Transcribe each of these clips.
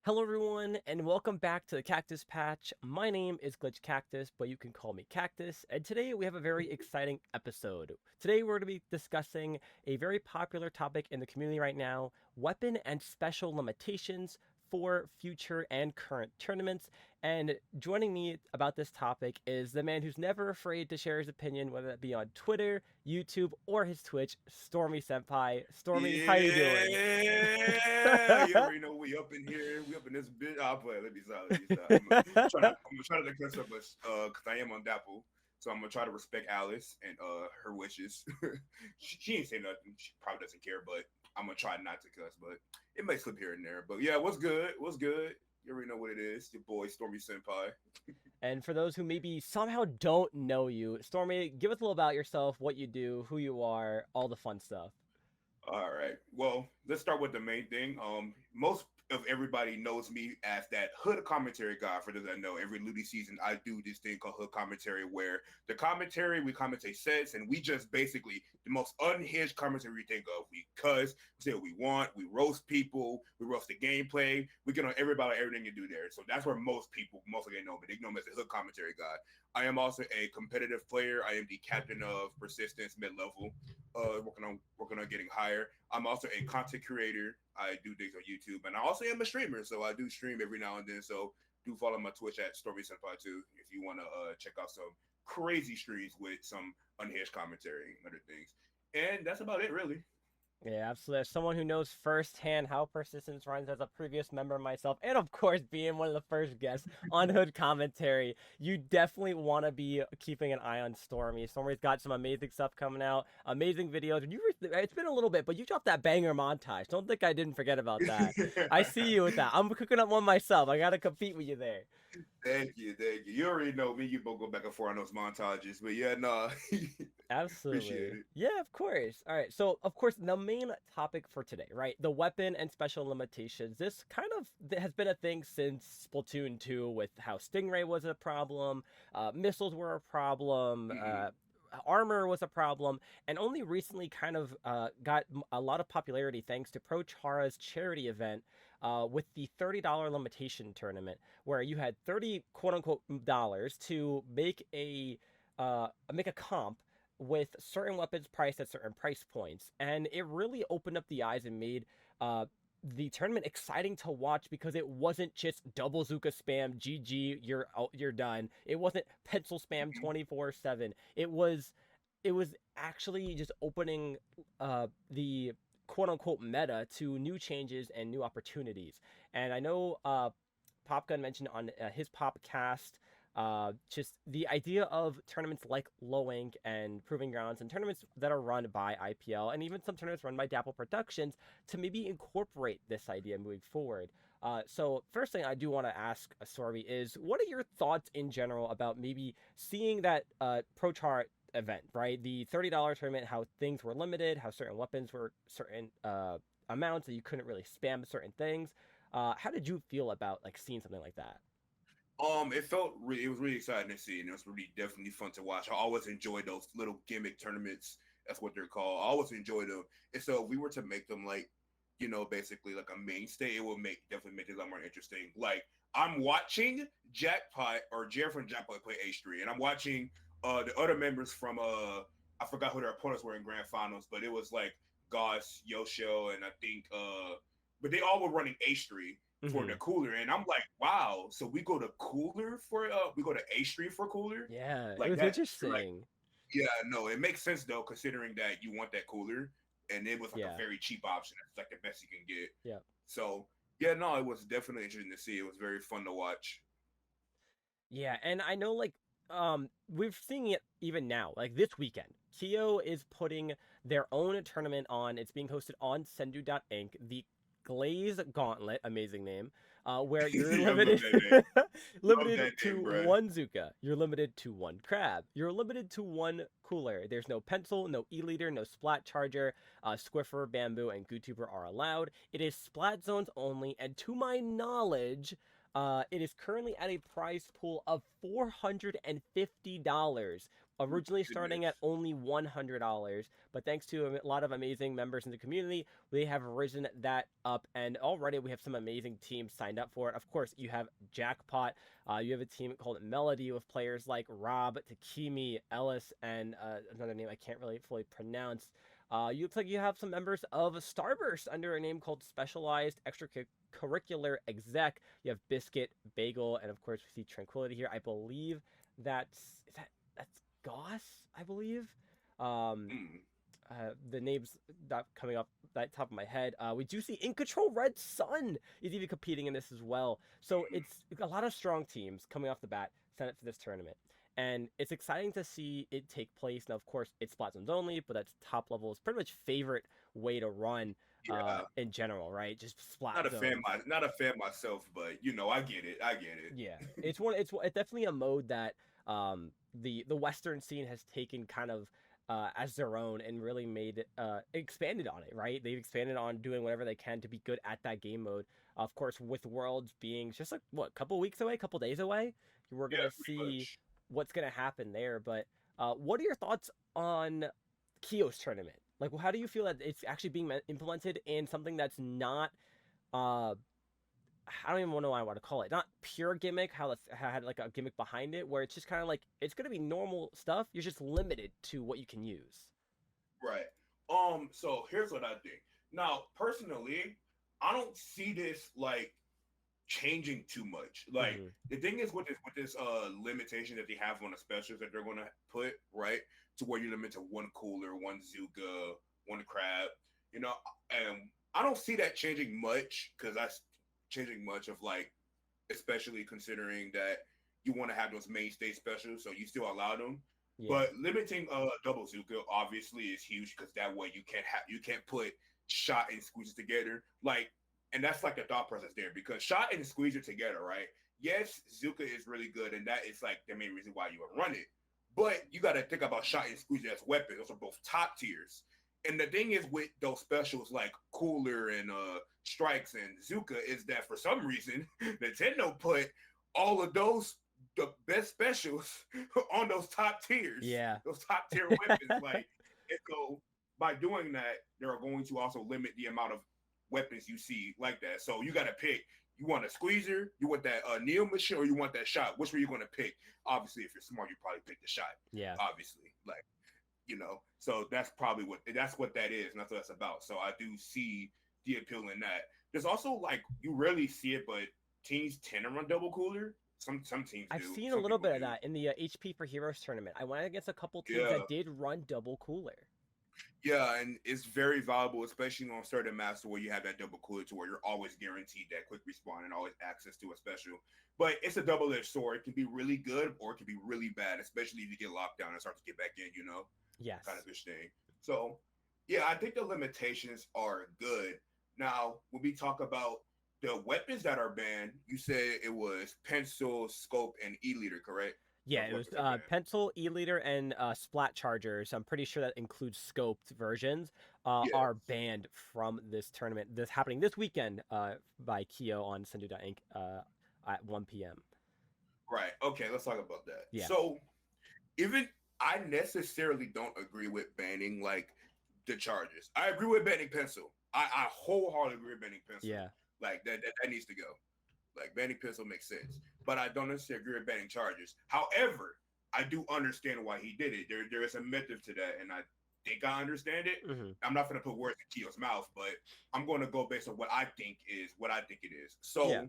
Hello everyone, and welcome back to the Cactus Patch. My name is GlitchedCactus, but you can call me Cactus, and today we have a very exciting episode. Today we're going to be discussing a very popular topic in the community right now, weapon and special limitations for future and current tournaments. And joining me about this topic is the man who's never afraid to share his opinion, whether that be on Twitter, YouTube, or his Twitch, Stormy Stormy, how you doing? Yeah, you already know we up in here. We up in this bit. I'll play. Let me stop. Let me stop. I'm gonna try to declare something, because I am on Dapple, so I'm gonna try to respect Alice and her wishes. she ain't say nothing. She probably doesn't care, but I'm gonna try not to cuss. But it may slip here and there. But yeah, what's good? What's good? You already know what it is. Your boy StormySenpai. And for those who maybe somehow don't know you, Stormy, give us a little about yourself, what you do, who you are, all the fun stuff. All right. Well, let's start with the main thing. Most of everybody knows me as that hood commentary guy. For those that know, every Ludi season I do this thing called hood commentary, where the commentary we commentate sets, and we just basically the most unhinged commentary we think of. We cuss, we say what we want, we roast people, we roast the gameplay, we get on everybody, everything you do there. So that's where most people mostly they know me. They know me as the hood commentary guy. I am also a competitive player. I am the captain of Persistence mid level, working on getting higher. I'm also a content creator. I do things on YouTube, and I also am a streamer. So I do stream every now and then. So do follow my Twitch at StormySenpai too if you want to check out some crazy streams with some unhinged commentary and other things. And that's about it, really. Yeah, absolutely. As someone who knows firsthand how Persistence runs as a previous member myself, and of course being one of the first guests on Hood Commentary, you definitely want to be keeping an eye on Stormy. Stormy's got some amazing stuff coming out, amazing videos. It's been a little bit, but you dropped that banger montage. Don't think I didn't forget about that. I see you with that. I'm cooking up one myself. I gotta compete with you there. Thank you, thank you. You already know me. You both go back and forth on those montages, but yeah, no, appreciate Absolutely. it. Yeah, of course. All right. So, of course, the main topic for today, right? The weapon and special limitations. This kind of has been a thing since Splatoon 2 with how Stingray was a problem, missiles were a problem, Mm-hmm. armor was a problem, and only recently kind of got a lot of popularity thanks to Pro Chara's charity event with the $30 limitation tournament, where you had 30 quote unquote dollars to make a comp with certain weapons priced at certain price points. And it really opened up the eyes and made the tournament exciting to watch because it wasn't just double Zuka spam, GG, you're done. It wasn't pencil spam Mm-hmm. 24/7. It was actually just opening the quote unquote meta to new changes and new opportunities. And I know Popgun mentioned on his Popcast just the idea of tournaments like Low Ink and Proving Grounds and tournaments that are run by IPL and even some tournaments run by Dapple Productions to maybe incorporate this idea moving forward. So first thing I do want to ask Sorby is, what are your thoughts in general about maybe seeing that Pro Chart event, right? The $30 tournament, how things were limited, how certain weapons were certain amounts that you couldn't really spam certain things. How did you feel about like seeing something like that? It was really exciting to see, and it was really definitely fun to watch. I always enjoy those little gimmick tournaments. That's what they're called. I always enjoy them. And so if we were to make them like, basically like a mainstay, it would definitely make it a lot more interesting. Like I'm watching Jackpot or Jared from Jackpot play H3, and I'm watching the other members from I forgot who their opponents were in grand finals, but it was like Goss, Yosho, and I think but they all were running H3 for the Hmm. cooler, and I'm like, wow. So we go to A Street for cooler, Yeah, it like was that. Like, interesting. yeah, no, it makes sense though, considering that you want that cooler, and it was like a Yeah, very cheap option. It's like the best you can get. yeah, So yeah, no, it was definitely interesting to see. It was very fun to watch. yeah. And I know, like, we're seeing it even now. Like this weekend, Kyo is putting their own tournament on. It's being hosted on Sendu Inc. The Glaze Gauntlet, amazing name, where you're I love limited that name. Love limited that to name, bro. one Zuka. You're limited to one Crab. You're limited to one Cooler. There's no Pencil, no E-Leader, no Splat Charger. Squiffer, Bamboo, and Gootuber are allowed. It is Splat Zones only, and to my knowledge, It is currently at a prize pool of $450, originally starting at Goodness. only $100. But thanks to a lot of amazing members in the community, they have risen that up, and already we have some amazing teams signed up for it. Of course, you have Jackpot. You have a team called Melody with players like Rob, Takimi, Ellis, and another name I can't really fully pronounce. You look like you have some members of Starburst under a name called Specialized Extracurricular Exec. You have Biscuit, Bagel, and of course we see Tranquility here. I believe that's Goss, I believe. Um, Mm. the names not coming up that top of my head. We do see In Control Red Sun is even competing in this as well. So it's a lot of strong teams coming off the bat set up for this tournament. And it's exciting to see it take place. Now, of course, it's Splat Zones only, but that's top level. It's pretty much favorite way to run Yeah. in general, right? Just Splat Not a Zones. not a fan myself, but I get it. I get it. Yeah, it's definitely a mode that the Western scene has taken kind of as their own and really made it expanded on it, right? They've expanded on doing whatever they can to be good at that game mode. Of course, with Worlds being just like what, a couple weeks away, a couple days away, we're Yeah, gonna pretty see much. what's gonna happen there. But what are your thoughts on Kyo's tournament? Like, how do you feel that it's actually being implemented in something that's not uh I don't even know what I want to call it. Not pure gimmick, how it's had like a gimmick behind it, where it's just kind of like it's gonna be normal stuff. You're just limited to what you can use. Right. So here's what I think. Now, personally, I don't see this like changing too much. Like Hmm. the thing is with this limitation that they have on the specials that they're gonna put, right? To where you limit to one cooler, one Zuka, one crab, you know, and I don't see that changing much because that's changing much of like, especially considering that you want to have those mainstay specials, so you still allow them. Yeah, But limiting double Zuka obviously is huge because that way you can't put shot and squeeze it together. Like, and that's like the thought process there because shot and squeeze it together, right? Yes, Zuka is really good, and that is like the main reason why you would run it. But you got to think about shot and squeeze as weapons. Those are both top tiers. And the thing is with those specials like Cooler and Strikes and Zuka is that for some reason Nintendo put all of those the best specials on those top tiers, yeah, those top tier weapons. Like, and so by doing that, they're going to also limit the amount of weapons you see like that. So you got to pick. You want a squeezer, you want that Neo machine, or you want that shot. Which one are you going to pick? Obviously, if you're smart, you probably pick the shot. yeah. Obviously, like so that's probably what that is, and that's what that's about. So I do see the appeal in that. There's also like you rarely see it, but teams tend to run double cooler. Some teams I've do. seen a Some little people bit of do. that in the HP for Heroes tournament. I went against a couple teams Yeah, that did run double cooler. yeah, and it's very valuable, especially on certain maps where you have that double cooler to where you're always guaranteed that quick respawn and always access to a special. But it's a double-edged sword. It can be really good or it can be really bad, especially if you get locked down and start to get back in. Yes. Kind of ish thing. So, yeah, I think the limitations are good. Now, when we talk about the weapons that are banned, you said it was pencil, scope, and e-liter, correct? Yeah, Those it was weapons are banned. Pencil, E-liter, and Splat Chargers. I'm pretty sure that includes scoped versions. Yeah, Are banned from this tournament. This happening this weekend. By Kyo on Sendu Inc. At 1 p.m. right. Okay, let's talk about that. Yeah. So, even I necessarily don't agree with banning like the charges. I agree with banning pencil. I wholeheartedly agree with banning pencil. Yeah. Like that needs to go. Like banning pencil makes sense, but I don't necessarily agree with banning charges. However, I do understand why he did it. There is a method to that, and I think I understand it. Hmm. I'm not going to put words in Kyo's mouth, but I'm going to go based on what I think it is. So Yeah.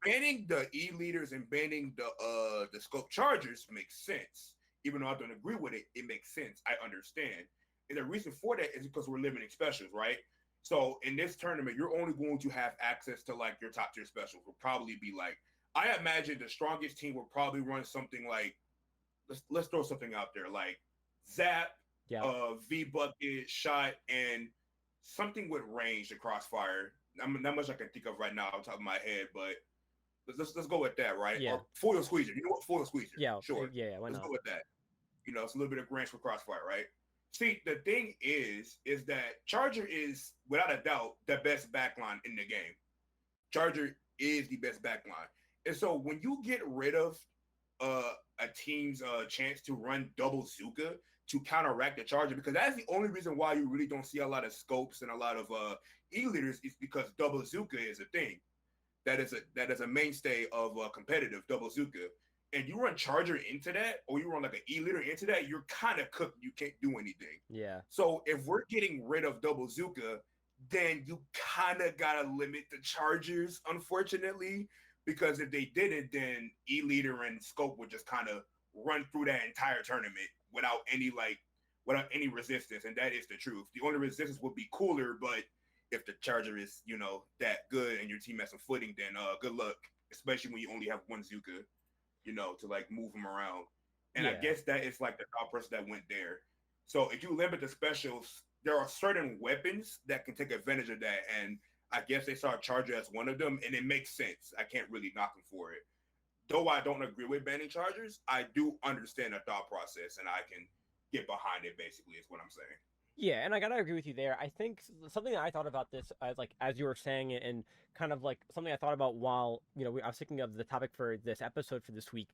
banning the e-liters and banning the scope chargers makes sense. Even though I don't agree with it, it makes sense. I understand. And the reason for that is because we're limiting specials, right? So in this tournament, you're only going to have access to like your top tier specials. Will probably be like, I imagine the strongest team will probably run something like, let's throw something out there like Zap, Yeah. V bucket, shot, and something with range to crossfire. Not much I can think of right now on top of my head, but let's go with that, right? Yeah. Or foil squeezer. You know what? Foil squeezer. Yeah. Sure. Yeah. Why Let's not? go with that. It's a little bit of range for crossfire, right? See, the thing is that Charger is without a doubt the best backline in the game. Charger is the best backline. And so when you get rid of a team's chance to run double Zuka to counteract the Charger, because that's the only reason why you really don't see a lot of scopes and a lot of e-leaders, is because double Zuka is a thing. That is a mainstay of competitive double Zuka. And you run Charger into that, or you run like an E-leader into that, you're kind of cooked. You can't do anything. Yeah. So if we're getting rid of double Zuka, then you kind of got to limit the Chargers, unfortunately, because if they didn't, then E-leader and Scope would just kind of run through that entire tournament without any resistance. And that is the truth. The only resistance would be cooler, but if the Charger is, that good and your team has some footing, then good luck, especially when you only have one Zuka, to like move them around. And I guess that is like the thought process that went there. So if you limit the specials, there are certain weapons that can take advantage of that. And I guess they saw Charger as one of them, and it makes sense. I can't really knock them for it. Though I don't agree with banning Chargers, I do understand the thought process, and I can get behind it, basically, is what I'm saying. Yeah, and I gotta agree with you there. I think something that I thought about this, as you were saying it, and kind of like something I thought about while I was thinking of the topic for this episode for this week,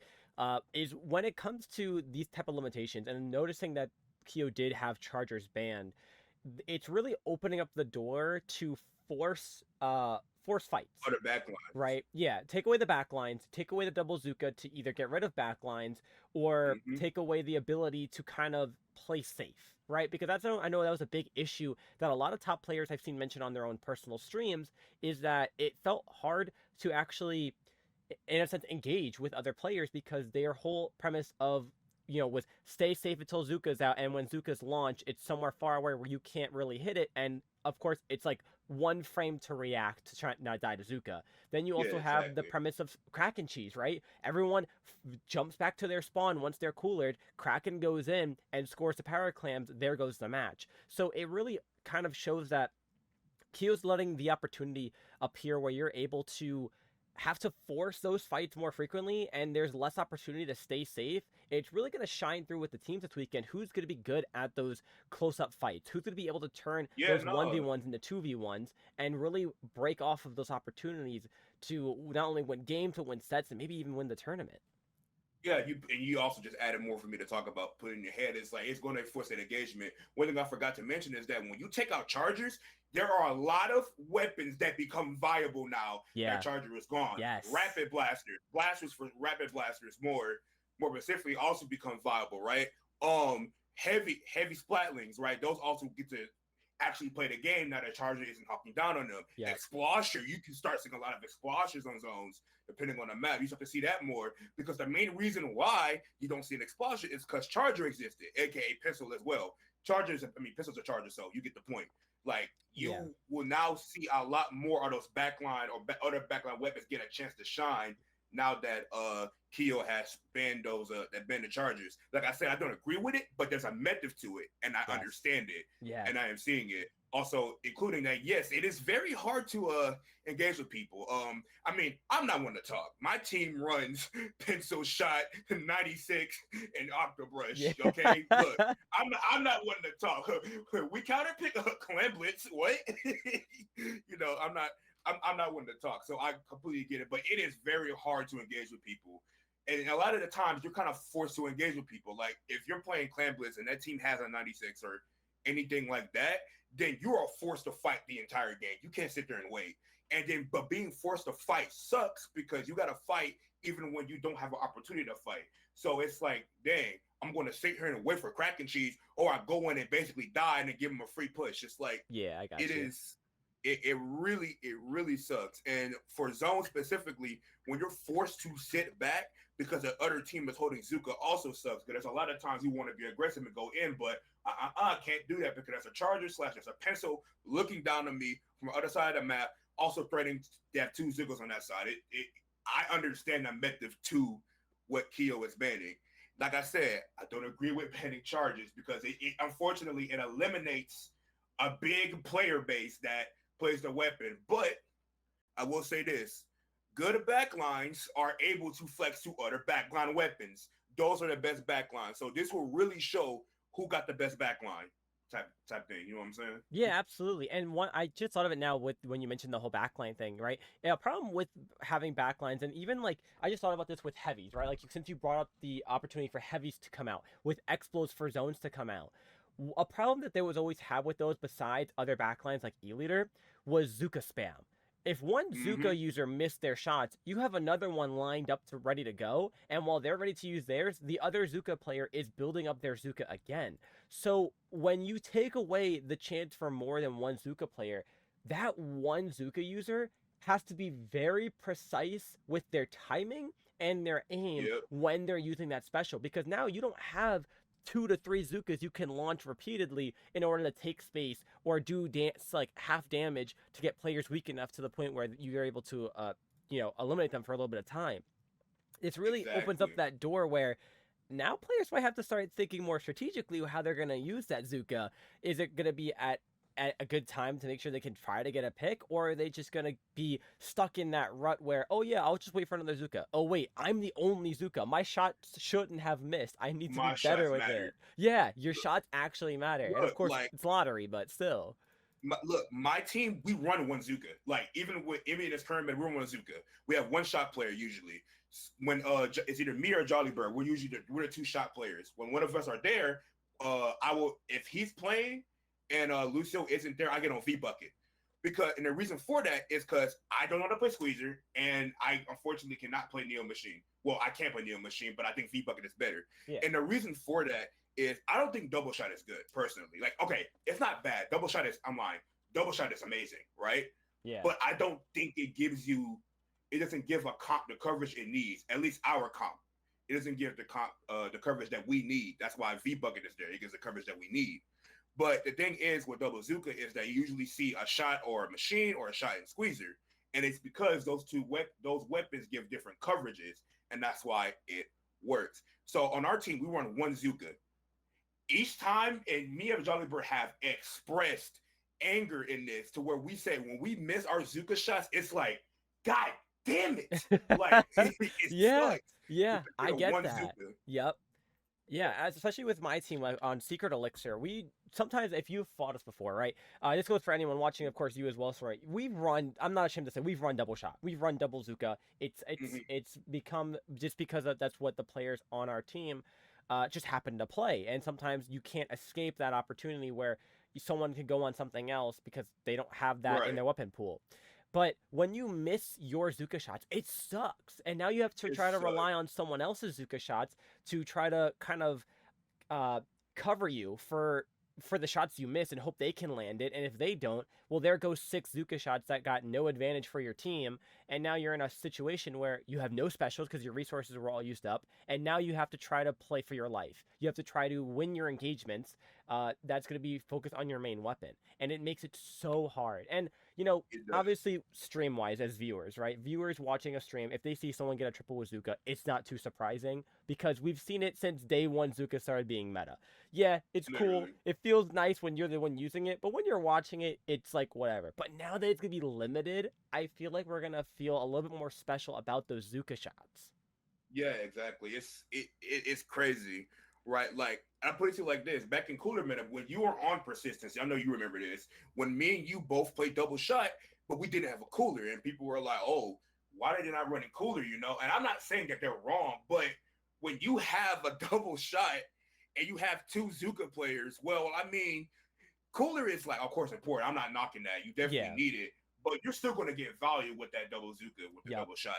is when it comes to these type of limitations and noticing that Kyo did have Chargers banned, it's really opening up the door to force fights. Other backlines. Right? Yeah. Take away the backlines, take away the double Zuka to either get rid of backlines or take away the ability to kind of play safe. Right? Because I know that was a big issue that a lot of top players I've seen mention on their own personal streams, is that it felt hard to actually, in a sense, engage with other players because their whole premise of was stay safe until Zuka's out, and when Zuka's launch, it's somewhere far away where you can't really hit it, and of course it's like one frame to react to try not die to Zuka. Then you also have the premise of Kraken cheese, right? Everyone jumps back to their spawn once they're coolered, Kraken goes in and scores the power clams, there goes the match. So it really kind of shows that Kyo's letting the opportunity appear where you're able to have to force those fights more frequently, and there's less opportunity to stay safe. It's really going to shine through with the teams this weekend. Who's going to be good at those close-up fights? Who's going to be able to turn those 1v1s into 2v1s and really break off of those opportunities to not only win games, but win sets and maybe even win the tournament? Yeah, you also just added more for me to talk about. Putting your head, it's like it's going to force that engagement. One thing I forgot to mention is that when you take out Chargers, there are a lot of weapons that become viable now that Charger is gone. Yes. Rapid blasters for rapid blasters more specifically also become viable, right? Heavy splatlings, right? Those also get to actually play the game now that Charger isn't hopping down on them. Explosher, you can start seeing a lot of explosions on zones depending on the map. You start to see that more because the main reason why you don't see an explosion is because Charger existed, aka Pistol as well. Pistols are Chargers, so you get the point. Like you will now see a lot more of those backline or other backline weapons get a chance to shine now that Kyo has banned the Chargers. Like I said, I don't agree with it, but there's a method to it, and I understand it. Yeah. And I am seeing it. Also, including that, yes, it is very hard to engage with people. I'm not one to talk. My team runs Pencil Shot, 96, and Octobrush. Yeah. Okay, look, I'm not one to talk. We counter pick up Clan Blitz. What? I'm not one to talk. So I completely get it. But it is very hard to engage with people. And a lot of the times you're kind of forced to engage with people. Like if you're playing Clan Blitz and that team has a 96 or anything like that, then you are forced to fight the entire game. You can't sit there and wait. But being forced to fight sucks because you got to fight even when you don't have an opportunity to fight. So it's like, dang, I'm going to sit here and wait for Kraken cheese, or I go in and basically die and then give them a free push. It's like, I got it really sucks. And for zone specifically, when you're forced to sit back because the other team is holding Zuka also sucks. Because there's a lot of times you want to be aggressive and go in, but I can't do that because there's a Charger / there's a Pencil looking down on me from the other side of the map, also threatening to have two Zukas on that side. I understand the method to what Kyo is banning. Like I said, I don't agree with banning Chargers because it unfortunately it eliminates a big player base that plays the weapon. But I will say this: good backlines are able to flex to other backline weapons. Those are the best backlines. So this will really show who got the best backline. type thing. You know what I'm saying? Yeah, absolutely. And one, I just thought of it now with when you mentioned the whole backline thing, right? Yeah, a problem with having backlines, and even like I just thought about this with heavies, right? Like since you brought up the opportunity for heavies to come out, with explos for zones to come out, a problem that they was always had with those, besides other backlines like E-liter, was Zuka spam. If one Mm-hmm. Zuka user missed their shots, you have another one lined up to ready to go, and while they're ready to use theirs, the other Zuka player is building up their Zuka again. So when you take away the chance for more than one Zuka player, that one Zuka user has to be very precise with their timing and their aim Yep. when they're using that special, because now you don't have 2 to 3 Zukas you can launch repeatedly in order to take space or do like half damage to get players weak enough to the point where you're able to eliminate them for a little bit of time. This really opens up Exactly. that door where now players might have to start thinking more strategically how they're going to use that Zuka. Is it going to be at a good time to make sure they can try to get a pick, or are they just going to be stuck in that rut where, oh yeah, I'll just wait for another Zuka. Oh wait, I'm the only Zuka. My shots shouldn't have missed. I need to be My better shots with it. matter. Yeah, your shots actually matter. And of Look, course, like it's lottery, but still. look, my team, we run one Zuka. Like even in this tournament, we run one Zuka. We have one shot player usually. When it's either me or Jolly Bird, we're the two shot players. When one of us are there, I will, if he's playing and Lucio isn't there, I get on V bucket. And the reason for that is because I don't know how to play Squeezer, and I unfortunately cannot play Neo Machine. Well, I can't play Neo Machine, but I think V bucket is better. Yeah. And the reason for that is I don't think double shot is good personally. Like, okay, it's not bad. Double shot is, I'm lying. Double shot is amazing, right? Yeah. But I don't think it doesn't give a comp the coverage it needs. At least our comp, it doesn't give the comp the coverage that we need. That's why V bucket is there. It gives the coverage that we need. But the thing is with double Zuka is that you usually see a shot or a machine or a shot and squeezer, and it's because those weapons give different coverages, and that's why it works. So on our team, we run one Zuka each time, and me and Jolly Bird have expressed anger in this to where we say when we miss our Zuka shots, it's like, God damn it! Like it Yeah. sucks. Yeah, I get One that. Zuka. Yep. Yeah, especially with my team, like on Secret Elixir, we sometimes, if you've fought us before, right? This goes for anyone watching, of course, you as well. Sorry, we've run. I'm not ashamed to say we've run double shot. We've run double Zuka. It's become just because that's what the players on our team just happen to play, and sometimes you can't escape that opportunity where someone can go on something else because they don't have that in Right. their weapon pool. But when you miss your Zuka shots, it sucks. And now you have to It try to sucks. rely on someone else's Zuka shots to try to kind of uh, cover you for the shots you miss and hope they can land it. And if they don't, well, there goes 6 Zuka shots that got no advantage for your team. And now you're in a situation where you have no specials because your resources were all used up. And now you have to try to play for your life. You have to try to win your engagements. That's going to be focused on your main weapon. And it makes it so hard. And, It does. obviously, stream wise, as viewers, right? Viewers watching a stream, if they see someone get a triple with Zuka, it's not too surprising because we've seen it since day one Zuka started being meta. Yeah, it's cool. Literally. It feels nice when you're the one using it, but when you're watching it, it's like whatever. But now that it's gonna be limited, I feel like we're gonna feel a little bit more special about those Zuka shots. Yeah, exactly. It's crazy, right? Like I put it to you like this: back in Cooler Minute, when you were on Persistence, I know you remember this. When me and you both played double shot, but we didn't have a cooler, and people were like, "Oh, why are they not running cooler?" And I'm not saying that they're wrong, but when you have a double shot and you have two Zuka players, well, I mean, cooler is like, of course, important. I'm not knocking that. You definitely Yeah. need it, but you're still going to get value with that double Zuka with the Yep. double shot,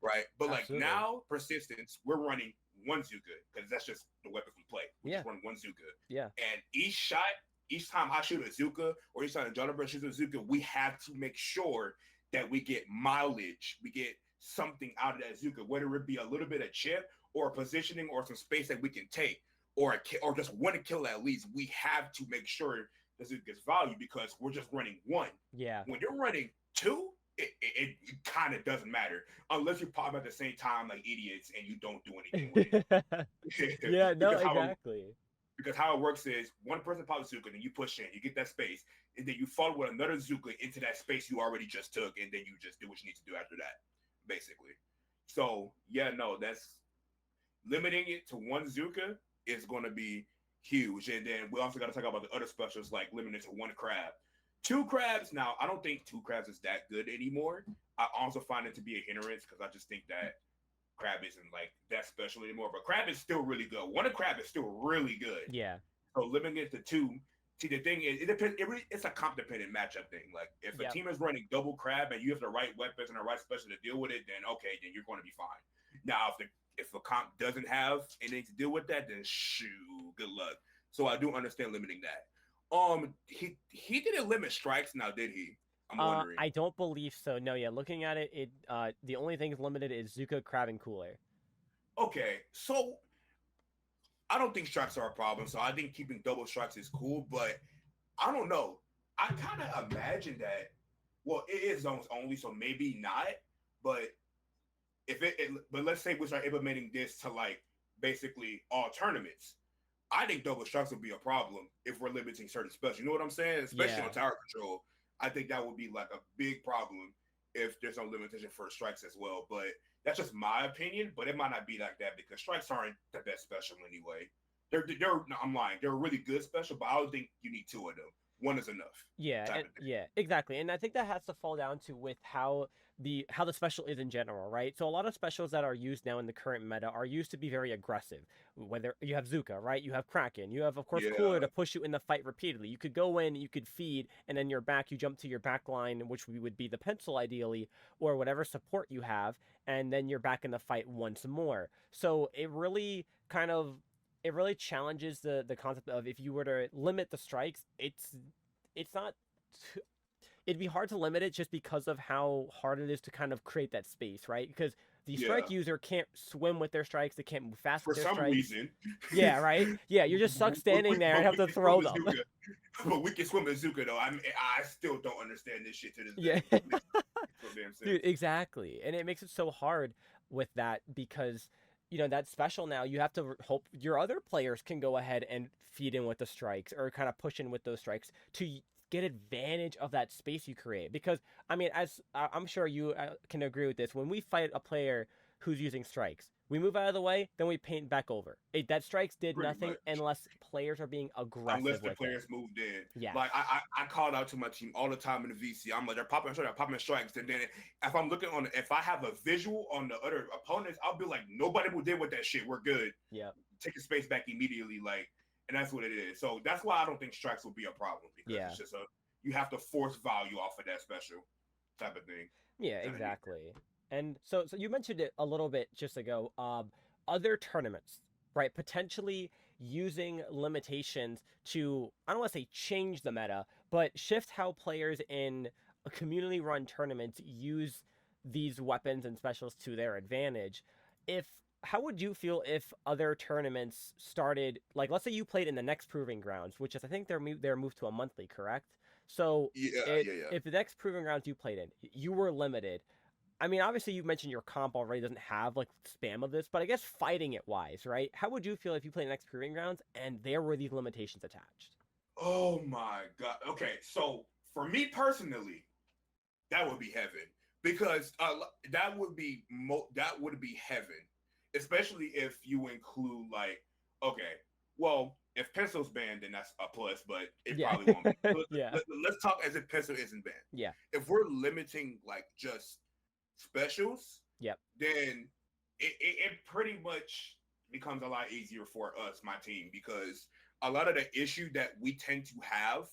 right? But like Absolutely. now, persistence, we're running one Zuka because that's just the weapons we play. We Yeah. just run one Zuka, Yeah. and each time I shoot a Zuka or each time Jonathan shoots a Zuka, we have to make sure that we get mileage, we get something out of that Zuka, whether it be a little bit of chip or positioning or some space that we can take, or just one kill at least. We have to make sure that Zuka gets value because we're just running one. Yeah. When you're running two, it kind of doesn't matter unless you pop at the same time like idiots and you don't do anything with it. Yeah, no, because exactly. how it works is one person pops Zuka, and you push in, you get that space, and then you follow with another Zuka into that space you already just took, and then you just do what you need to do after that, basically. So yeah, no, that's limiting it to one Zuka is going to be huge. And then we also got to talk about the other specials like limited to one crab. Two crabs, now I don't think two crabs is that good anymore. I also find it to be a hindrance because I just think that crab isn't like that special anymore. But crab is still really good. One crab is still really good. Yeah. So limiting it to two. See, the thing is, it depends. It's a comp dependent matchup thing. Like if a Yep. team is running double crab and you have the right weapons and the right special to deal with it, then okay, then you're going to be fine. Now, if a comp doesn't have anything to deal with that, then shoot, good luck. So I do understand limiting that. He didn't limit strikes now, did he? I'm wondering. I don't believe so. No, yeah. Looking at it, the only things limited is Zuka, Crab, and Cooler. Okay, so I don't think strikes are a problem. So I think keeping double strikes is cool, but I don't know. I kind of imagine that. Well, it is zones only, so maybe not. But but let's say we start implementing this to like basically all tournaments. I think double strikes would be a problem if we're limiting certain specials. You know what I'm saying? Especially on tower control. I think that would be like a big problem if there's no limitation for strikes as well. But that's just my opinion. But it might not be like that because strikes aren't the best special anyway. No, I'm lying. They're a really good special, but I don't think you need two of them. One is enough. Yeah, yeah, exactly. And I think that has to fall down to with how the special is in general, right? So a lot of specials that are used now in the current meta are used to be very aggressive. Whether you have Zuka, right? You have Kraken. You have, of course, Cooler to push you in the fight repeatedly. You could go in, you could feed, and then you're back. You jump to your back line, which would be the pencil ideally, or whatever support you have, and then you're back in the fight once more. So it really challenges the concept of if you were to limit the strikes, it's not it'd be hard to limit it just because of how hard it is to kind of create that space, right? Because the strike user can't swim with their strikes, they can't move fast with their strikes. For some reason. Yeah, right? Yeah, you're just stuck standing there and have to throw them. But we can swim with Zuka though. I still don't understand this shit to this day. Yeah. Dude, exactly. And it makes it so hard with that because that special now, you have to hope your other players can go ahead and feed in with the strikes or kind of push in with those strikes to get advantage of that space you create. Because, I mean, as I'm sure you can agree with this, when we fight a player who's using strikes, we move out of the way, then we paint back over. That strikes did nothing unless players are being aggressive. Unless the players moved in. Yeah. Like I called out to my team all the time in the VC. I'm like, they're popping strikes. And then if I'm looking if I have a visual on the other opponents, I'll be like, nobody moved in with that shit. We're good. Yeah. Take the space back immediately. Like, and that's what it is. So that's why I don't think strikes will be a problem because it's just you have to force value off of that special type of thing. Yeah, exactly. And so you mentioned it a little bit just ago. Other tournaments, right? Potentially using limitations to, I don't want to say change the meta, but shift how players in a community-run tournaments use these weapons and specials to their advantage. How would you feel if other tournaments started, like, let's say you played in the next Proving Grounds, which is, I think they're moved to a monthly, correct? So if the next Proving Grounds you played in, you were limited. I mean, obviously you mentioned your comp already doesn't have like spam of this, but I guess fighting it wise, right? How would you feel if you played next Proving Grounds and there were these limitations attached? Oh my God. Okay, so for me personally, that would be heaven because that would be heaven, especially if you include like, okay, well, if pencil's banned, then that's a plus, but it probably won't be. Let's talk as if pencil isn't banned. Yeah. If we're limiting like just specials, then it pretty much becomes a lot easier for us, my team, because a lot of the issue that we tend to have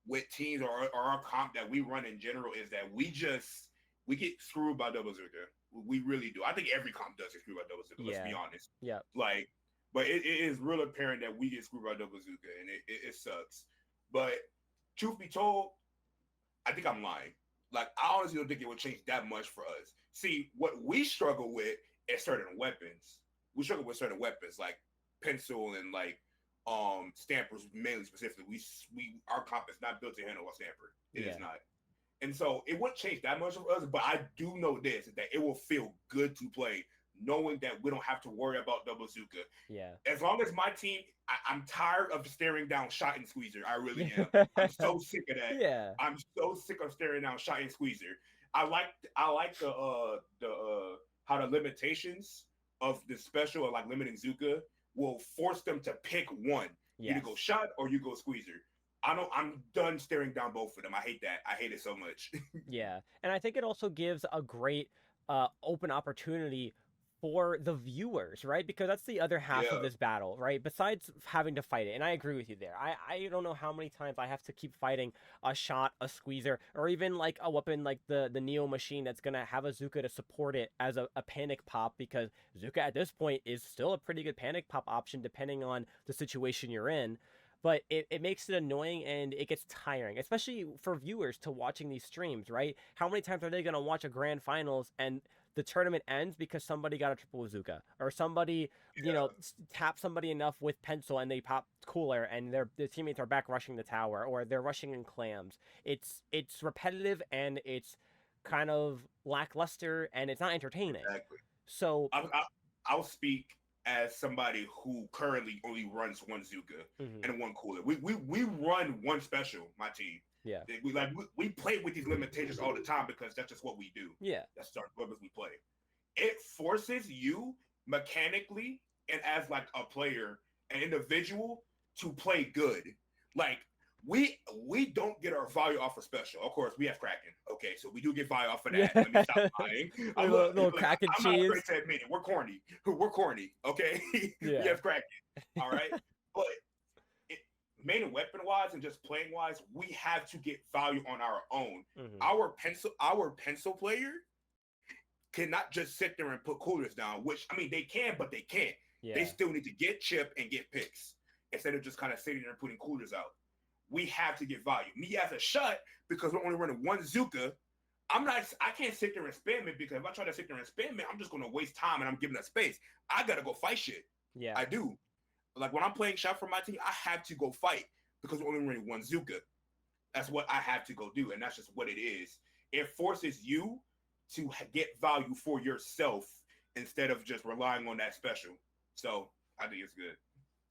with teams or our comp that we run in general is that we get screwed by double Zuka. We really do. I think every comp does get screwed by double Zuka, let's be honest. Yeah. Like, but it is real apparent that we get screwed by double Zuka, and it sucks. But truth be told, I think I'm lying. Like, I honestly don't think it would change that much for us. See, what we struggle with is certain weapons. We struggle with certain weapons like pencil and like stampers, mainly specifically. Our comp is not built to handle a stamper. It is not. And so it wouldn't change that much for us, but I do know this, that it will feel good to play knowing that we don't have to worry about double Zuka. Yeah. As long as my team, I'm tired of staring down shot and squeezer. I really am. I'm so sick of that. Yeah. I'm so sick of staring down shot and squeezer. I like the how the limitations of the special are like limiting Zuka will force them to pick one. Yes. You go shot or you go squeezer. I'm done staring down both of them. I hate that. I hate it so much. Yeah. And I think it also gives a great open opportunity for the viewers, right? Because that's the other half of Yeah. this battle, right? Besides having to fight it. And I agree with you there. I don't know how many times I have to keep fighting a shot, a squeezer, or even like a weapon like the Neo machine that's going to have a Zuka to support it as a panic pop, because Zuka at this point is still a pretty good panic pop option depending on the situation you're in. But it makes it annoying and it gets tiring, especially for viewers to watching these streams, right? How many times are they going to watch a grand finals and the tournament ends because somebody got a triple bazooka, or somebody, tapped somebody enough with pencil and they pop cooler and their teammates are back rushing the tower, or they're rushing in clams. It's repetitive and it's kind of lackluster and it's not entertaining. Exactly. So I'll speak as somebody who currently only runs one Zuka and one cooler. We run one special, my team. Yeah. We play with these limitations all the time because that's just what we do. Yeah. That's our weapons we play. It forces you mechanically and as like a player, an individual, to play good. Like we don't get our value off of special. Of course, we have Kraken. Okay, so we do get value off of that. Let me stop lying. I'm little Kraken I'm cheese. not afraid to admit it. We're corny. We're corny. Okay, Yeah. We have Kraken. All right, but main and weapon wise and just playing wise, we have to get value on our own. Our pencil player cannot just sit there and put coolers down. Which I mean, they can, but they can't. Yeah. They still need to get chip and get picks instead of just kind of sitting there and putting coolers out. We have to get value. Me as a shot, because we're only running one Zuka, I can't sit there and spam it, because if I try to sit there and spam it, I'm just gonna waste time and I'm giving that space. I gotta go fight shit. Yeah. I do. Like when I'm playing shot for my team, I have to go fight because we're only running one Zuka. That's what I have to go do, and that's just what it is. It forces you to get value for yourself instead of just relying on that special. So I think it's good.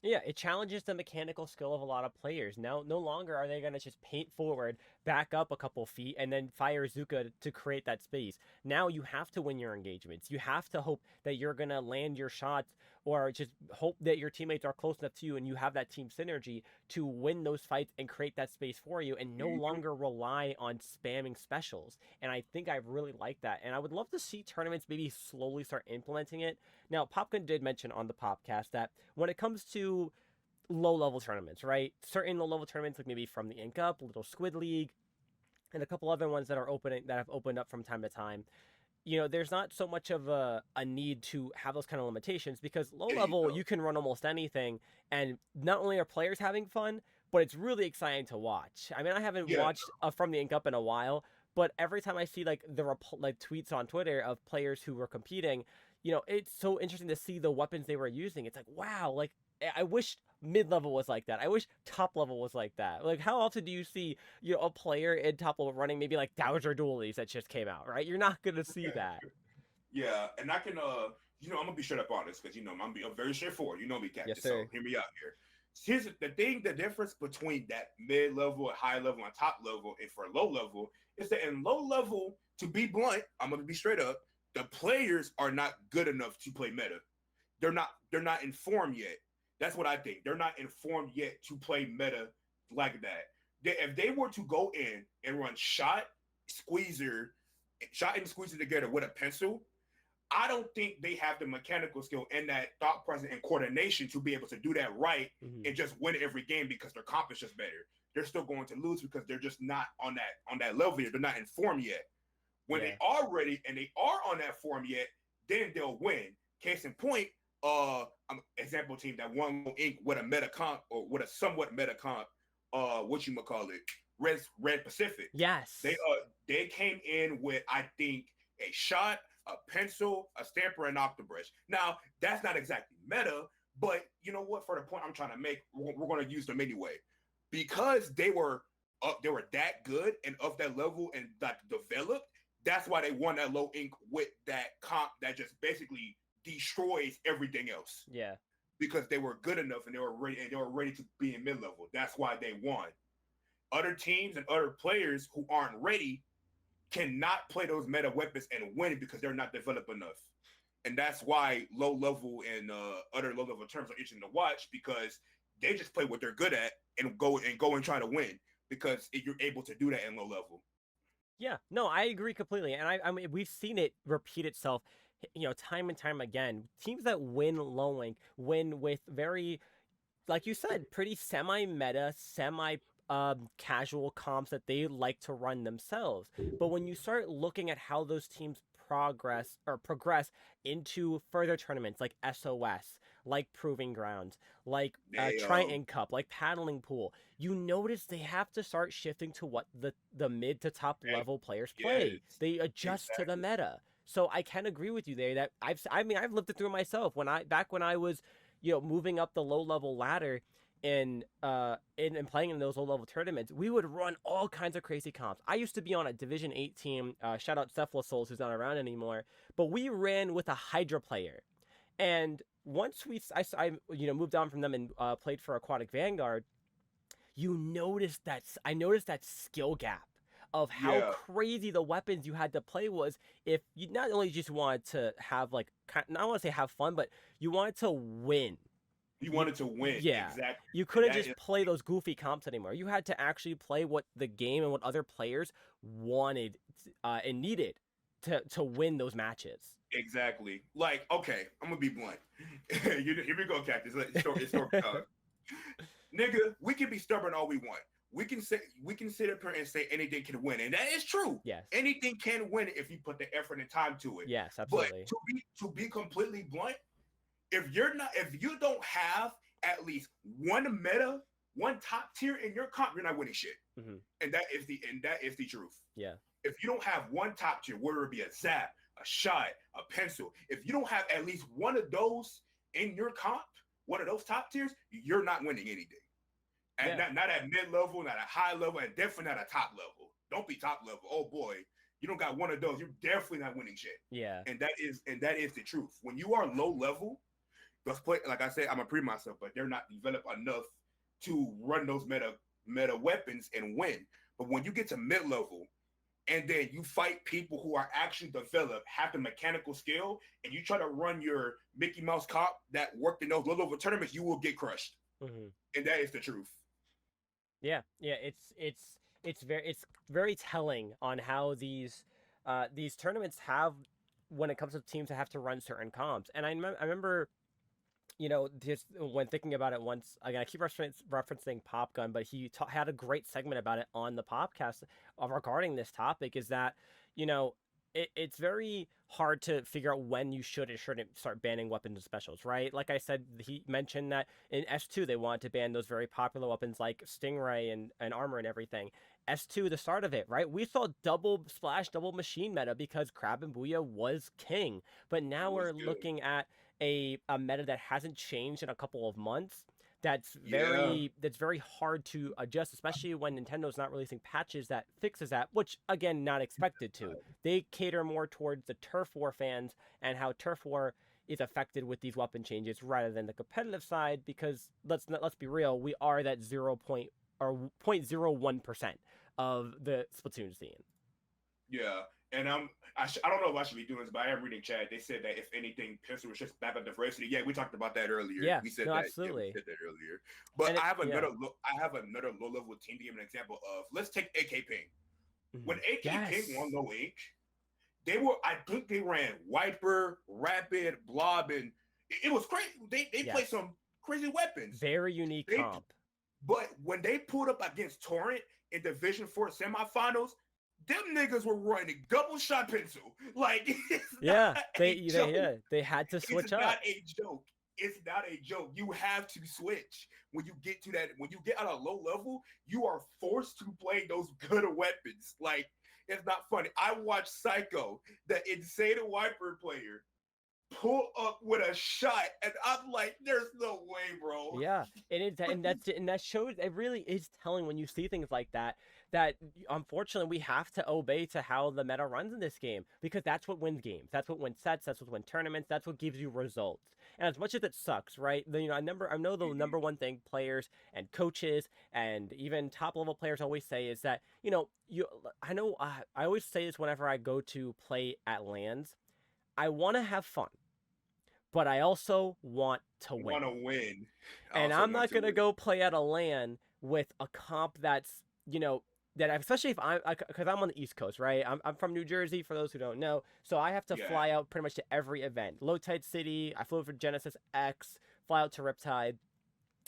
Yeah, it challenges the mechanical skill of a lot of players. Now, no longer are they going to just paint forward, back up a couple feet, and then fire Zuka to create that space. Now you have to win your engagements. You have to hope that you're going to land your shots, or just hope that your teammates are close enough to you and you have that team synergy to win those fights and create that space for you, and no longer rely on spamming specials. And I think I really like that. And I would love to see tournaments maybe slowly start implementing it. Now, Popkin did mention on the podcast that when it comes to low-level tournaments, right? Certain low-level tournaments, like maybe from the Ink Up, Little Squid League, and a couple other ones that have opened up from time to time. There's not so much of a need to have those kind of limitations, because low level, you can run almost anything. And not only are players having fun, but it's really exciting to watch. I mean, I haven't watched From the Ink Up in a while, but every time I see like tweets on Twitter of players who were competing, it's so interesting to see the weapons they were using. It's like, wow, like I wish mid-level was like that. I wish top level was like that. Like, how often do you see, a player in top level running maybe like Dowager Dualies that just came out, right? You're not going to see that. Yeah, and I can, I'm going to be straight up honest, because, I'm very straightforward. You know me, Cactus, so hear me out here. Here's the difference between that mid-level, high level, and top level, and for low level, is that in low level, to be blunt, I'm going to be straight up, the players are not good enough to play meta. They're not informed yet. That's what I think. They're not informed yet to play meta like that. If they were to go in and run shot and squeezer together with a pencil, I don't think they have the mechanical skill and that thought process and coordination to be able to do that right and just win every game, because their comp is just better. They're still going to lose because they're just not on that level yet. They're not informed yet. When they are ready and they are on that form yet, then they'll win. Case in point, example team that won Ink with a meta comp, or with a somewhat meta comp, Red Pacific. Yes. They came in with, I think, a shot, a pencil, a stamper, and octobrush. Now, that's not exactly meta, but you know what? For the point I'm trying to make, we're going to use them anyway. Because they were that good and of that level and that developed, that's why they won that low Ink with that comp that just basically destroys everything else. Yeah. Because they were good enough and they were ready to be in mid-level. That's why they won. Other teams and other players who aren't ready cannot play those meta weapons and win it because they're not developed enough. and that's why low level and other low level terms are interesting to watch because they just play what they're good at and go and try to win because you're able to do that in low level. Yeah, no, I agree completely, and I mean we've seen it repeat itself, time and time again. Teams that win low link win with very, like you said, pretty semi-meta, casual comps that they like to run themselves. But when you start looking at how those teams progress into further tournaments like SOS, like Proving Grounds, like Triton Cup, like Paddling Pool, you notice they have to start shifting to what the mid to top level players play. Yes, They adjust to the meta. So I can agree with you there that I've lived it through myself back when I was moving up the low level ladder in playing in those low level tournaments. We would run all kinds of crazy comps. I used to be on a Division 8 team, shout out Cephalosouls who's not around anymore, but we ran with a Hydra player. And once I moved on from them and played for Aquatic Vanguard, I noticed that skill gap of how crazy the weapons you had to play was if you not only just wanted to have like, not want to say have fun, but you wanted to win. You wanted to win. Yeah. Exactly. You couldn't just play those goofy comps anymore. You had to actually play what the game and what other players wanted and needed to win those matches. Exactly. Like, okay, I'm gonna be blunt. Here we go, Cactus. It's nigga, we can be stubborn all we want. We can sit up here and say anything can win, and that is true. Yes. Anything can win if you put the effort and time to it. Yes, absolutely. But to be completely blunt, if you don't have at least one top tier in your comp, you're not winning shit. Mm-hmm. And that is the truth. Yeah. If you don't have one top tier, whether it be a zap, a shot, a pencil, if you don't have at least one of those in your comp, one of those top tiers, you're not winning anything. And not at mid level, not at high level, and definitely not at top level. Don't be top level. Oh boy, you don't got one of those, you're definitely not winning shit. Yeah. And that is the truth. When you are low level, those play, like I said, I'm a pre myself, but they're not developed enough to run those meta weapons and win. But when you get to mid level, and then you fight people who are actually developed, have the mechanical skill, and you try to run your Mickey Mouse cop that worked in those low level tournaments, you will get crushed. Mm-hmm. And that is the truth. Yeah, it's very telling on how these tournaments have, when it comes to teams that have to run certain comps. And I remember, just when thinking about it once again, I keep referencing Pop Gun, but he had a great segment about it on the podcast regarding this topic. Is that it's very hard to figure out when you should and shouldn't start banning weapons and specials, right? Like I said, he mentioned that in S2 they wanted to ban those very popular weapons like Stingray and armor and everything. S2, the start of it, right? We saw double splash, double machine meta because Crab and Booyah was king. But now we're looking at a meta that hasn't changed in a couple of months. That's very hard to adjust, especially when Nintendo's not releasing patches that fixes that, which again, not expected to. They cater more towards the turf war fans and how turf war is affected with these weapon changes rather than the competitive side, because let's be real, we are that 0.01% of the Splatoon scene. Yeah. And I don't know if I should be doing this, but I am reading chat. They said that if anything, pencil was just back on diversity. Yeah, we talked about that earlier. Yeah, we said no, that. Absolutely. Yeah, we said that earlier. But I have another low level team to give an example of. Let's take AK Ping. Mm-hmm. When AK Ping won No Ink, I think they ran Wiper, Rapid, Blob, and it was crazy. They played some crazy weapons. Very unique comp. But when they pulled up against Torrent in Division 4 semifinals, them niggas were running double shot pencil. Like, they had to switch up. It's not a joke. It's not a joke. You have to switch when you get to that. When you get at a low level, you are forced to play those good weapons. Like, it's not funny. I watched Psycho, the insane Wiper player, pull up with a shot, and I'm like, "There's no way, bro." Yeah, and that shows. It really is telling when you see things like that. That unfortunately we have to obey to how the meta runs in this game, because that's what wins games. That's what wins sets. That's what wins tournaments. That's what gives you results. And as much as it sucks, right? I know the number one thing players and coaches and even top level players always say is that I always say this whenever I go to play at LANs. I want to have fun. but I also want to I win. want to win. I And also I'm want not to gonna win. go play at a LAN with a comp that's, that especially if because I'm on the East Coast, right? I'm from New Jersey, for those who don't know. So I have to Yeah. fly out pretty much to every event. Low Tide City, I flew for Genesis X, fly out to Riptide.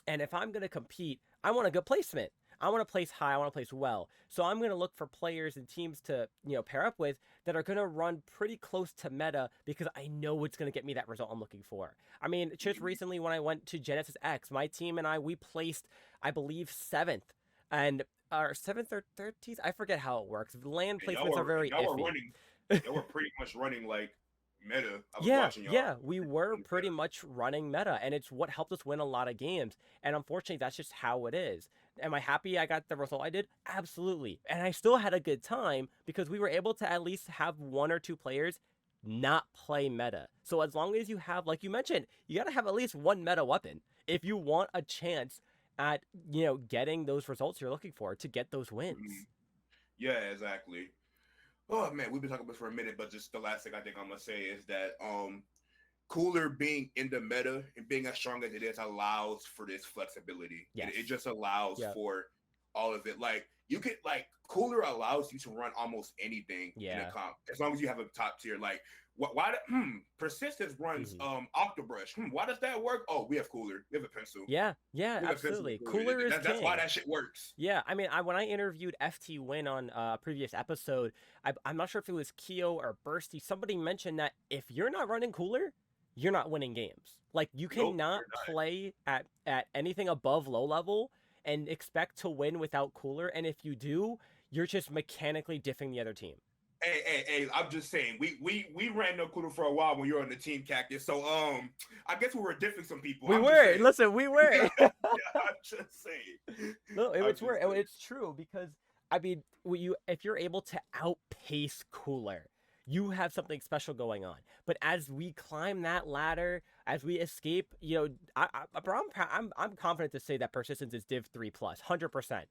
And if I'm going to compete, I want a good placement. I want to place high. I want to place well. So I'm going to look for players and teams to, pair up with that are going to run pretty close to meta because I know it's going to get me that result I'm looking for. I mean, just Mhm. recently when I went to Genesis X, my team and we placed, I believe, 7th. And our 7th or 13th, I forget how it works. Land And placements are very y'all were iffy. running. Y'all were pretty much running like meta. I was Yeah, watching y'all. yeah, we were pretty much running meta, and it's what helped us win a lot of games. And unfortunately, that's just how it is. Am I happy I got the result I did? Absolutely. And I still had a good time because we were able to at least have one or two players not play meta. So as long as you have, like you mentioned, you got to have at least one meta weapon if you want a chance at, getting those results you're looking for to get those Mhm. wins. Yeah, exactly. Oh man, we've been talking about this for a minute, but just the last thing I think I'm gonna say is that Cooler being in the meta and being as strong as it is allows for this flexibility. Yes. It just allows Yep. for all of it. Like you could like Cooler allows you to run almost anything in a Yeah. comp as long as you have a top tier. Like why Persistence runs Hmm. Octobrush. Why does that work? Oh, we have Cooler. We have a pencil. Yeah. Yeah. We have a pencil with Absolutely. Cooler. Cooler is That's why king. that shit works. Yeah, I mean, when I interviewed FT Win on a previous episode, I'm not sure if it was Keo or Bursty. Somebody mentioned that if you're not running Cooler, you're not winning games. Like you Nope, cannot you're not. play at anything above low level and expect to win without Cooler. And if you do, you're just mechanically diffing the other team. Hey, I'm just saying, we ran no Cooler for a while when you were on the team Cactus. So I guess we were diffing some people. We I'm just were. saying. Listen, we were. Yeah, I'm just saying. No, I'm it's just where saying. it's true because I mean, if you're able to outpace Cooler, you have something special going on. But as we climb that ladder, as we escape, I'm confident to say that persistence is Div 3 plus, 100%.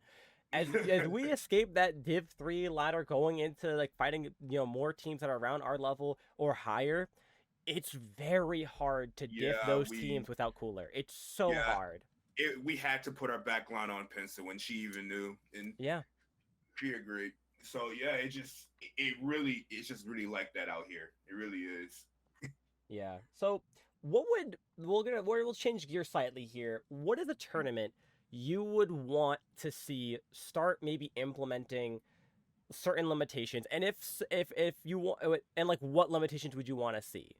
As we escape that Div 3 ladder, going into like fighting, more teams that are around our level or higher, it's very hard to diff Yeah, those teams without Cooler. It's so yeah, hard. we had to put our backline on Pencil, and she even knew, and Yeah. she agreed. So yeah, it really it's just really like that out here. It really is. Yeah. So, we'll change gears slightly here. What is a tournament you would want to see start maybe implementing certain limitations, and if you want, and like what limitations would you want to see?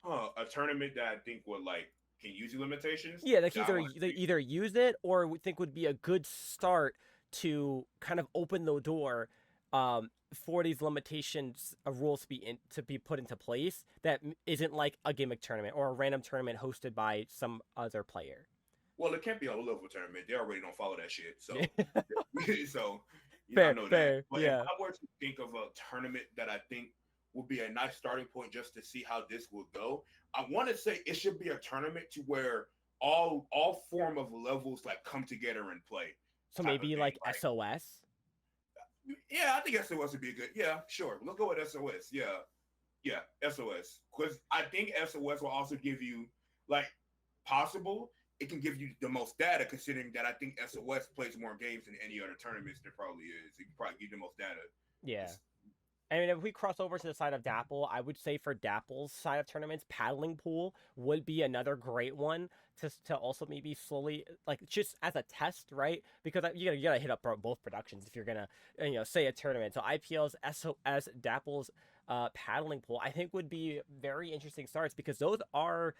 A tournament that I think would like can use the limitations. Yeah, like That I either want to they see. either use it or would think would be a good start to kind of open the door for these limitations of rules to be put into place that isn't like a gimmick tournament or a random tournament hosted by some other player. Well, it can't be a low level tournament. They already don't follow that shit. So, Yeah. so yeah, I Fair, know that. fair. But if Yeah. I were to think of a tournament that I think would be a nice starting point just to see how this will go, I want to say it should be a tournament to where all form of levels like come together and play So type of maybe thing. like SOS. Yeah, I think SOS would be good. Yeah, sure. Let's go with SOS. Yeah, SOS. Because I think SOS will also give you like possible. It can give you the most data, considering that I think SOS plays more games than any other tournaments there probably is. It can probably give you the most data. Yeah. I mean, if we cross over to the side of Dapple, I would say for Dapple's side of tournaments, paddling pool would be another great one to also maybe slowly like just as a test, right? Because you gotta hit up both productions if you're gonna say a tournament. So IPL's SOS Dapple's paddling pool I think would be very interesting starts because those are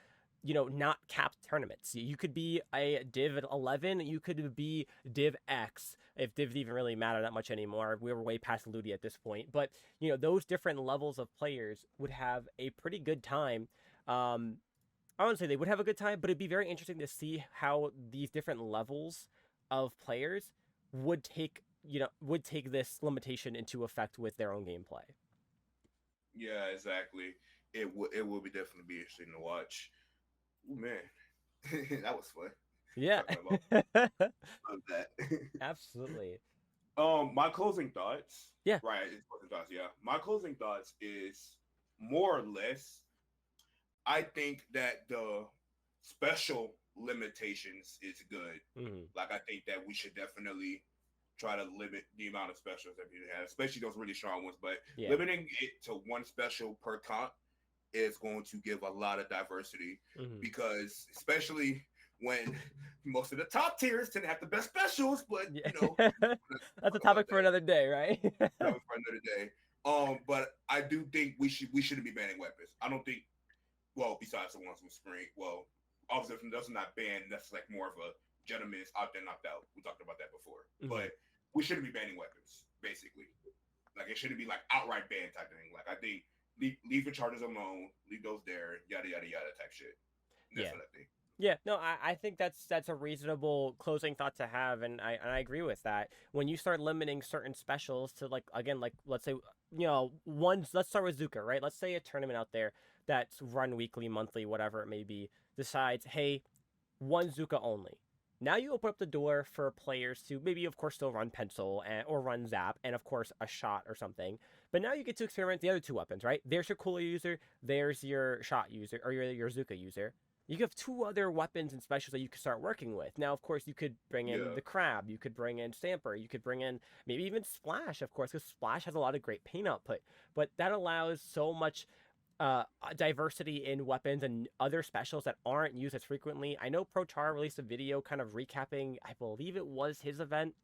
not capped tournaments. You could be a Div 11, you could be Div X, if Div even really matter that much anymore. We were way past Ludi at this point. But, those different levels of players would have a pretty good time. I wouldn't say they would have a good time, but it'd be very interesting to see how these different levels of players would take this limitation into effect with their own gameplay. Yeah, exactly. It will be definitely be interesting to watch. Ooh, man, that was fun. Yeah. Talking about that. Absolutely. My closing thoughts. Yeah. Right, it's closing thoughts. Yeah, my closing thoughts is more or less. I think that the special limitations is good. Mm-hmm. Like I think that we should definitely try to limit the amount of specials that you have, especially those really strong ones. But Yeah. limiting it to one special per comp is going to give a lot of diversity Mm-hmm. because especially when most of the top tiers tend to have the best specials, but Yeah. we'll That's a talk about topic for that. another day, right? That was for another day. But I do think we shouldn't be banning weapons. I don't think, well, besides the ones with screen, well, obviously that's not banned. That's like more of a gentleman's opt in, opt out. We talked about that before, Mm-hmm. but we shouldn't be banning weapons. Basically, like it shouldn't be like outright ban type of thing. Like I think leave the charges alone, leave those there, yada yada yada type shit. And that's Yeah. what I think. Yeah, no, I think that's a reasonable closing thought to have, and I agree with that. When you start limiting certain specials to like again, like let's say ones. Let's start with Zuka, right? Let's say a tournament out there that's run weekly, monthly, whatever it may be, decides, hey, one Zuka only. Now you open up the door for players to maybe, of course, still run pencil or run zap, and of course a shot or something. But now you get to experiment the other two weapons, right? There's your cooler user, there's your shot user or your Zuka user. You have two other weapons and specials that you could start working with. Now, of course, you could bring in Yeah, the crab, you could bring in Stamper, you could bring in maybe even Splash, of course, because Splash has a lot of great paint output. But that allows so much diversity in weapons and other specials that aren't used as frequently. I know ProChar released a video kind of recapping, I believe it was his event,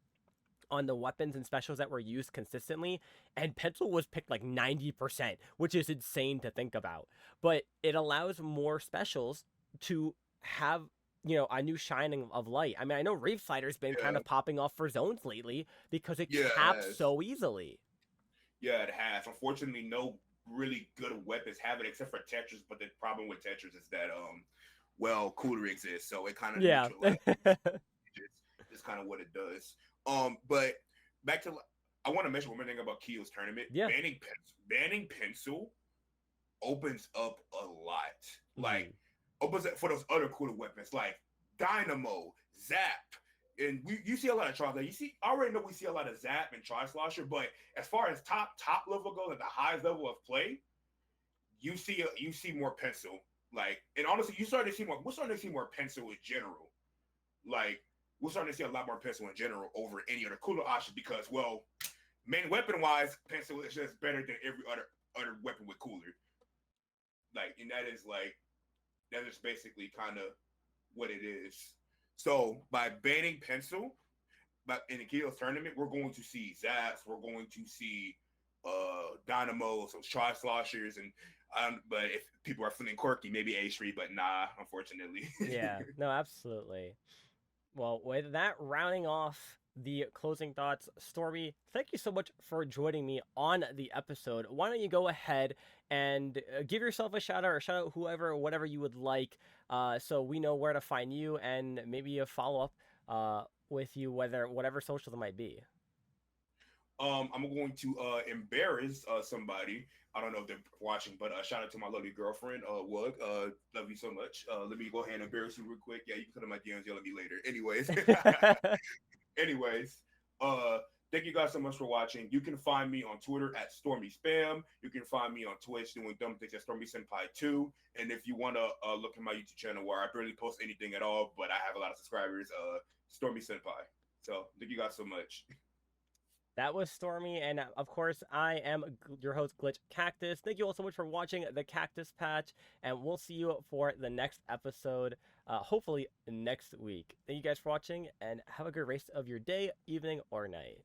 on the weapons and specials that were used consistently, and pencil was picked like 90%, which is insane to think about. But it allows more specials to have a new shining of light. I mean, I know Reef Slider's been kind yeah, of popping off for zones lately because it yeah. It caps has. so easily. Yeah, it has. Unfortunately, no really good weapons have it except for Tetris. But the problem with Tetris is that well, cooler exists, so it kind of Yeah. neutralizes. It's kind of what it does. But back to I want to mention one more thing about Kyo's tournament. Yeah. Banning pencil opens up a lot. Like Mm-hmm. opens up for those other cooler weapons like Dynamo, Zap. And you see a lot of trials. Like you see, I already know we see a lot of Zap and Tri Slosher, but as far as top level goes, at the highest level of play, you see more pencil. Like, and honestly, we're starting to see more pencil in general. Like, we're starting to see a lot more pencil in general over any other cooler option because, well, main weapon wise, pencil is just better than every other weapon with cooler. Like, and that is basically kind of what it is. So by banning pencil, but in the Kyo's tournament, we're going to see Zaps, we're going to see Dynamos, so Tri Sloshers, and but if people are feeling quirky, maybe A3, but nah, unfortunately. Yeah. No, absolutely. Well, with that rounding off the closing thoughts, Stormy, thank you so much for joining me on the episode. Why don't you go ahead and give yourself a shout out or shout out whoever, whatever you would like, so we know where to find you and maybe a follow up with you, whatever socials it might be. I'm going to embarrass somebody. I don't know if they're watching, but shout out to my lovely girlfriend, Wug. Love you so much. Let me go ahead and embarrass you real quick. Yeah, you can put in my DMs, yell at me later. Anyways, anyways, thank you guys so much for watching. You can find me on Twitter at Stormy Spam. You can find me on Twitch doing dumb things at StormySenpai 2. And if you want to look at my YouTube channel where I barely post anything at all, but I have a lot of subscribers, Stormy Senpai. So thank you guys so much. That was Stormy, and of course, I am your host, GlitchedCactus. Thank you all so much for watching the Cactus Patch, and we'll see you for the next episode, hopefully next week. Thank you guys for watching, and have a good rest of your day, evening, or night.